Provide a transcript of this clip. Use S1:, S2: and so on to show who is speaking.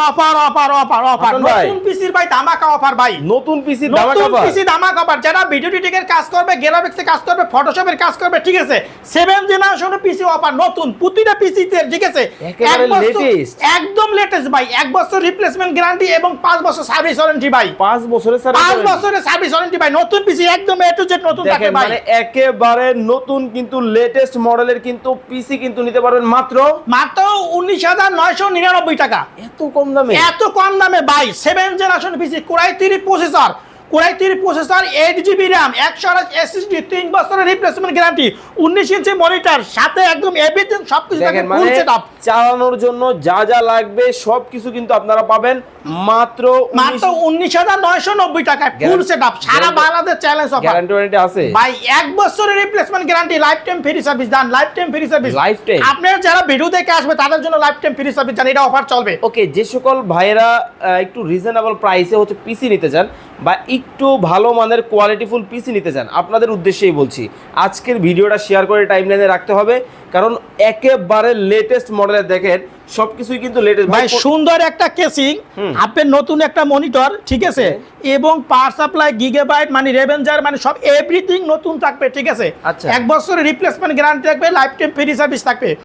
S1: Offer offer offer offer offer নতুন পিসির ভাই ধামাকা অফার ভাই,
S2: নতুন পিসি ধামাকা অফার,
S1: পিসি ধামাকা অফার। যারা ভিডিও এডিটিংয়ের কাজ করবে, গ্রাফিক্সের কাজ করবে, ফটোশপের কাজ করবে, ঠিক আছে, 7 জেনারেশন পিসি অফার নতুন প্রতিটা পিসিতে, ঠিক আছে,
S2: একেবারে লেটেস্ট,
S1: একদম লেটেস্ট ভাই। 1 বছর রিপ্লেসমেন্ট গ্যারান্টি এবং 5 বছর সার্ভিস ওয়ারেন্টি ভাই,
S2: 5 বছরের সার্ভিস,
S1: 5 বছরের সার্ভিস ওয়ারেন্টি ভাই। নতুন পিসি একদম এ টু জেড নতুন থাকে ভাই,
S2: মানে একেবারে নতুন কিন্তু লেটেস্ট মডেলের কিন্তু পিসি কিন্তু নিতে পারবেন মাত্র
S1: 19,999 টাকা।
S2: এত কম দামে,
S1: এত কম দামে ভাই। 7 জেনারেশন পিসি, core i 3 processor, core i 3 processor, 8GB RAM, 128 SSD, 3 বছরের রিপ্লেসমেন্ট গ্যারান্টি, 19 ইঞ্চি মনিটর, সাথে একদম এভরিথিং সবকিছু থাকে, ফুল সেটআপ।
S2: চালানোর জন্য যা যা লাগবে সবকিছু কিন্তু আপনারা পাবেন মাত্র
S1: 19,990 টাকায়, ফুল সেটআপ, সারা Bangladesh challenge offer.
S2: Guarantee warranty আছে
S1: ভাই, 1 বছরের replacement guarantee, lifetime free service দেন, lifetime free service,
S2: lifetime.
S1: আপনারা যারা ভিডিও দেখে আসবে তাদের জন্য লাইফ টাইম ফ্রি সার্ভিস দেন, এটা অফার চলবে।
S2: ওকে, যে সকল ভাইয়েরা একটু রিজনেবল প্রাইসে হচ্ছে পিসি নিতে চান বা একটু ভালো মানের কোয়ালিটিফুল পিসি নিতে চান, আপনাদের উদ্দেশ্যেই বলছি আজকের ভিডিওটা শেয়ার করে টাইমলাইনে রাখতে হবে, কারণ একেবারে লেটেস্ট মডেলের দেখেন সবকিছুই কিন্তু লেটেস্ট
S1: ভাই। সুন্দর একটা কেসিং, আপনার নতুন একটা মনিটর, ঠিক আছে, এবং পাওয়ার সাপ্লাই, গিগাবাইট মানে রেভেঞ্জার মানে সব এভরিথিং নতুন থাকবে, ঠিক আছে।
S2: আচ্ছা।
S1: 1 বছরের রিপ্লেসমেন্ট গ্যারান্টি থাকবে, লাইফ টাইম ফ্রি সার্ভিস থাকবে।